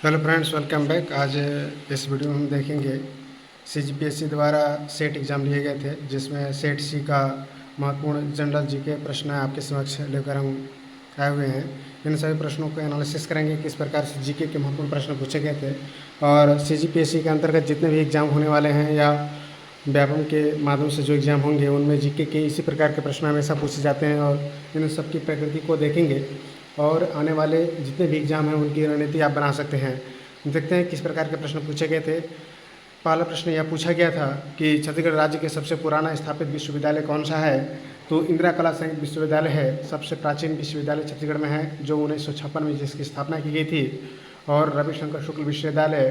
Hello friends, welcome back. आज इस video में हम देखेंगे सीजीपीएससी द्वारा सेट एग्ज़ाम लिए गए थे, जिसमें सेट सी का महत्वपूर्ण जनरल जीके प्रश्न आपके समक्ष लेकर हम आए हुए हैं। इन सभी प्रश्नों को एनालिसिस करेंगे, किस प्रकार से जीके के महत्वपूर्ण प्रश्न पूछे गए थे और सीजीपीएससी के अंतर्गत जितने भी एग्ज़ाम होने वाले हैं या व्यापम के माध्यम से जो एग्ज़ाम होंगे उनमें जीके के इसी प्रकार के प्रश्न हमेशा पूछे जाते हैं और इन सब की प्रकृति को देखेंगे और आने वाले जितने भी एग्ज़ाम हैं उनकी रणनीति आप बना सकते हैं। देखते हैं किस प्रकार के प्रश्न पूछे गए थे। पहला प्रश्न यह पूछा गया था कि छत्तीसगढ़ राज्य के सबसे पुराना स्थापित विश्वविद्यालय कौन सा है। तो इंदिरा कला संयुक्त विश्वविद्यालय है, सबसे प्राचीन विश्वविद्यालय छत्तीसगढ़ में है, जो 1956 में जिसकी स्थापना की गई थी। और रविशंकर शुक्ल विश्वविद्यालय,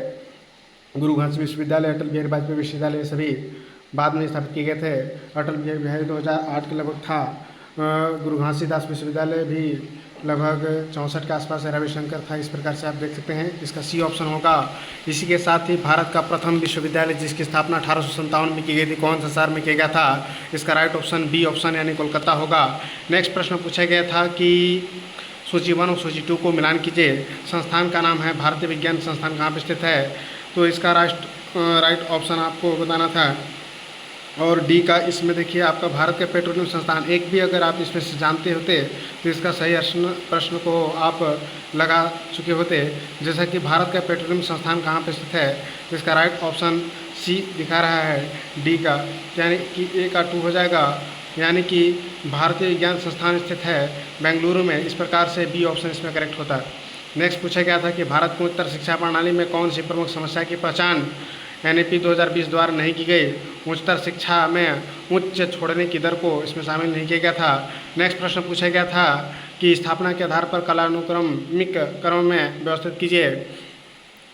गुरु घासी विश्वविद्यालय, अटल बिहारी वाजपेयी विश्वविद्यालय सभी बाद में स्थापित किए गए थे। अटल बिहारी 2008 के लगभग था। गुरु घासीदास विश्वविद्यालय भी लगभग 64 के आसपास है। रविशंकर था। इस प्रकार से आप देख सकते हैं, इसका सी ऑप्शन होगा। इसी के साथ ही भारत का प्रथम विश्वविद्यालय जिसकी स्थापना 1857 में की गई थी, कौन सा शहर में किया गया था। इसका राइट ऑप्शन बी ऑप्शन यानी कोलकाता होगा। नेक्स्ट प्रश्न पूछा गया था कि सूची 1 और सूची 2 को मिलान कीजिए। संस्थान का नाम है भारतीय विज्ञान संस्थान, कहाँ पर स्थित है। तो इसका राइट ऑप्शन आपको बताना था। और डी का इसमें देखिए आपका भारत के पेट्रोलियम संस्थान, एक भी अगर आप इसमें से जानते होते तो इसका सही प्रश्न को आप लगा चुके होते। जैसा कि भारत का पेट्रोलियम संस्थान कहाँ पर स्थित है, तो इसका राइट ऑप्शन सी दिखा रहा है डी का, यानी कि ए का 2 हो जाएगा, यानी कि भारतीय विज्ञान संस्थान स्थित है बेंगलुरु में। इस प्रकार से बी ऑप्शन इसमें करेक्ट होता है। नेक्स्ट पूछा गया था कि भारत की उच्चतर शिक्षा प्रणाली में कौन सी प्रमुख समस्या की पहचान एनईपी 2020 द्वारा नहीं की गई। उच्चतर शिक्षा में उच्च छोड़ने की दर को इसमें शामिल नहीं किया गया था। नेक्स्ट प्रश्न पूछा गया था कि स्थापना के आधार पर कालानुक्रमिक क्रम में व्यवस्थित कीजिए।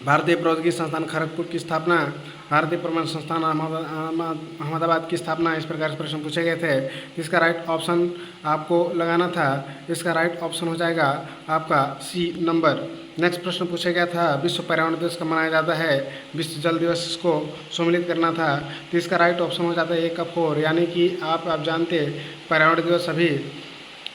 भारतीय प्रौद्योगिकी संस्थान खड़गपुर की स्थापना, भारतीय प्रबंधन संस्थान अहमदाबाद की स्थापना, इस प्रकार से प्रश्न पूछे गए थे। इसका राइट ऑप्शन आपको लगाना था। इसका राइट ऑप्शन हो जाएगा आपका सी नंबर। नेक्स्ट प्रश्न पूछा गया था विश्व पर्यावरण दिवस कब मनाया जाता है। विश्व जल दिवस को सम्मिलित करना था। तो इसका राइट ऑप्शन हो जाता है ए का 4, यानी कि आप जानते पर्यावरण दिवस अभी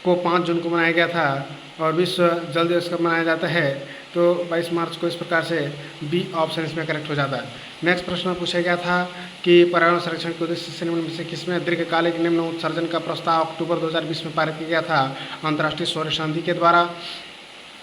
को 5 जून को मनाया गया था और विश्व जल दिवस कब मनाया जाता है, तो 22 मार्च को। इस प्रकार से बी ऑप्शन इसमें करेक्ट हो जाता है। नेक्स्ट प्रश्न पूछा गया था कि पर्यावरण संरक्षण के उद्देश्य से निम्न में से किसमें दीर्घकालिक निम्न उत्सर्जन का प्रस्ताव अक्टूबर 2020 में पारित किया गया था अंतर्राष्ट्रीय सौर संधि के द्वारा।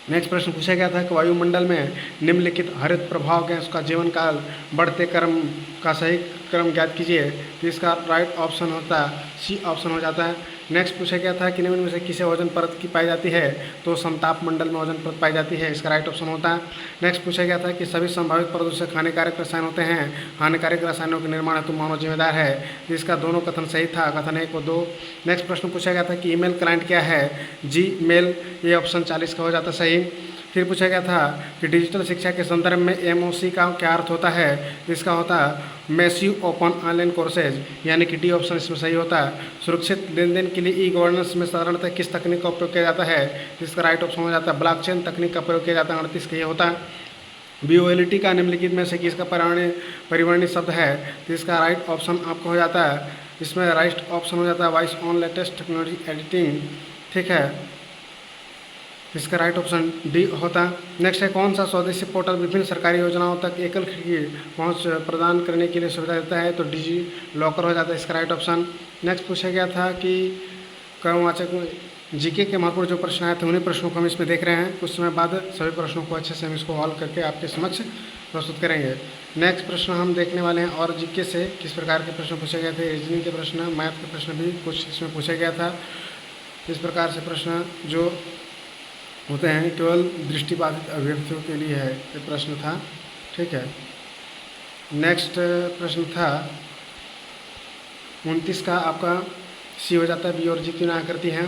नेक्स्ट प्रश्न पूछा गया था कि वायुमंडल में निम्नलिखित हरित प्रभाव गैस का जीवन काल बढ़ते क्रम का सही क्रम ज्ञात कीजिए। तो इसका राइट ऑप्शन होता है सी ऑप्शन हो जाता है। नेक्स्ट पूछा गया था कि निम्न में से किसे ओजोन परत की पाई जाती है, तो समताप मंडल में ओजोन परत पाई जाती है। इसका राइट ऑप्शन होता है। नेक्स्ट पूछा गया था कि सभी संभावित प्रदूषक हानिकारक रसायन होते हैं, हानिकारक रसायनों के निर्माण हेतु मानव जिम्मेदार है। तो इसका दोनों कथन सही था, कथन 1 और 2। नेक्स्ट प्रश्न पूछा गया था कि ईमेल क्लाइंट क्या है, जी मेल, ये ऑप्शन 40 का हो जाता सही। फिर पूछा गया था कि डिजिटल शिक्षा के संदर्भ में एमओसी का क्या अर्थ होता है। इसका होता है मैसिव ओपन ऑनलाइन कोर्सेज, यानी कि डी ऑप्शन इसमें सही होता है। सुरक्षित लेन देन के लिए ई गवर्नेंस में साधारणतः किस तकनीक का उपयोग किया जाता है। इसका राइट ऑप्शन हो जाता है ब्लॉकचेन तकनीक का प्रयोग किया जाता है, 38 का ये होता है। बीओएलटी का निम्नलिखित में से किसका परिवर्णी शब्द है। तो इसका राइट ऑप्शन आपको हो जाता है, इसमें राइट ऑप्शन हो जाता है voice on latest technology editing, ठीक है। इसका राइट ऑप्शन डी होता है। नेक्स्ट है कौन सा स्वदेशी पोर्टल विभिन्न सरकारी योजनाओं तक एकल खिड़की पहुंच प्रदान करने के लिए सुविधा देता है, तो डिजी लॉकर हो जाता है। इसका राइट ऑप्शन। नेक्स्ट पूछा गया था कि कर्मवाचक जीके के महत्वपूर्ण जो प्रश्न आए थे उन्हीं प्रश्नों को हम इसमें देख रहे हैं। कुछ समय बाद सभी प्रश्नों को अच्छे से हम इसको हल करके आपके समक्ष प्रस्तुत करेंगे। नेक्स्ट प्रश्न हम देखने वाले हैं और जीके से किस प्रकार के प्रश्न पूछे गए थे। रीजनिंग के प्रश्न, मैथ के प्रश्न भी कुछ इसमें पूछा गया था। इस प्रकार से प्रश्न जो होते हैं केवल दृष्टिबाधित अभ्यर्थियों के लिए है, ये प्रश्न था, ठीक है। नेक्स्ट प्रश्न था 29 का आपका सी हो जाता है, बी और जी की ना करती हैं।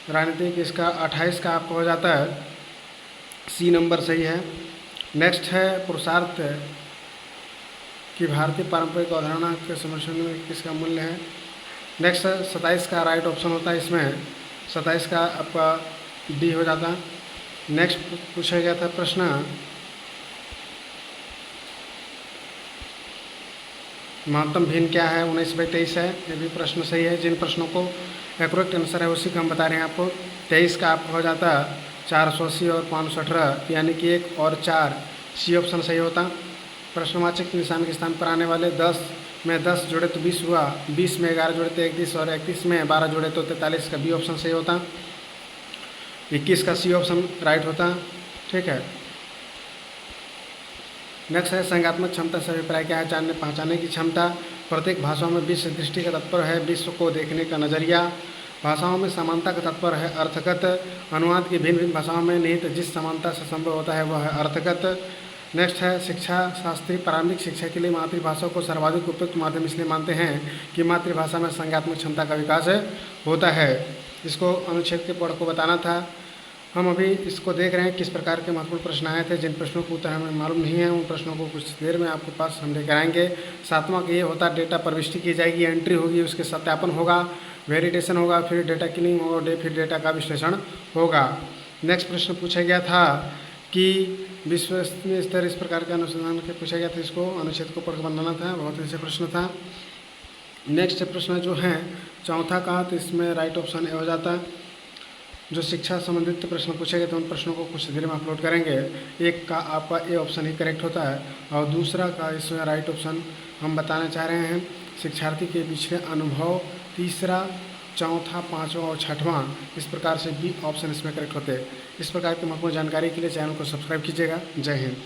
राजनीतिक इसका 28 का आपका हो जाता है, सी नंबर सही है। नेक्स्ट है पुरुषार्थ की भारतीय पारंपरिक अवधारणा के समर्थन में किसका मूल्य है। नेक्स्ट 27 का राइट ऑप्शन होता है, इसमें 27 का आपका डी हो जाता है। नेक्स्ट पूछा गया था प्रश्न महत्तम भिन्न क्या है, 19/23 है, ये भी प्रश्न सही है। जिन प्रश्नों को एक्यूरेट आंसर है उसी का हम बता रहे हैं आपको। 23 का आपका हो जाता है 480 और 518, यानी कि 1 और 4 सी ऑप्शन सही होता। प्रश्नवाचक निशान के स्थान पर आने वाले 10 में 10 जोड़े तो 20 हुआ, 20 में 11 जोड़े तो 31 और 31 में 12 जोड़े तो 43 का बी ऑप्शन सही होता। 21 का सी ऑप्शन राइट होता। ठीक है। नेक्स्ट है संज्ञात्मक क्षमता से अभिप्राय क्या है, जानने पहचानने की क्षमता। प्रत्येक भाषाओं में विश्व दृष्टि का तात्पर्य है विश्व को देखने का नज़रिया। भाषाओं में समानता का तात्पर्य है अर्थगत। अनुवाद की भिन्न भिन्न भाषाओं में निहित जिस समानता से संभव होता है वह है अर्थगत। नेक्स्ट है शिक्षा शास्त्री प्रारंभिक शिक्षा के लिए मातृभाषा को सर्वाधिक उपयुक्त माध्यम इसलिए मानते हैं कि मातृभाषा में संज्ञात्मक क्षमता का विकास होता है। इसको अनुच्छेद के पढ़ को बताना था। हम अभी इसको देख रहे हैं किस प्रकार के महत्वपूर्ण प्रश्न आए थे। जिन प्रश्नों को उत्तर हमें मालूम नहीं है उन प्रश्नों को कुछ देर में आपके पास हम लेकर आएंगे। 7वां का ये होता डेटा प्रविष्टि की जाएगी, एंट्री होगी, उसके सत्यापन होगा, वेरिडेशन होगा, फिर डेटा क्लीनिंग होगा, फिर डेटा का विश्लेषण होगा। नेक्स्ट प्रश्न पूछा गया था कि विश्वसनीय स्तर इस प्रकार के अनुसंधान के पूछा गया था। इसको अनुच्छेद को पढ़कर बनाना था, बहुत ही अच्छा प्रश्न था। नेक्स्ट प्रश्न जो है चौथा का, तो इसमें राइट ऑप्शन ए हो जाता। जो शिक्षा संबंधित प्रश्न पूछे गए थे उन प्रश्नों को कुछ देर में अपलोड करेंगे। एक का आपका ए ऑप्शन ही करेक्ट होता है और दूसरा का इसमें राइट ऑप्शन हम बताना चाह रहे हैं शिक्षार्थी के पिछले अनुभव। तीसरा, चौथा, पाँचवा और छठवां इस प्रकार से बी ऑप्शन इसमें करेक्ट होते हैं। इस प्रकार की महत्वपूर्ण जानकारी के लिए चैनल को सब्सक्राइब कीजिएगा। जय हिंद।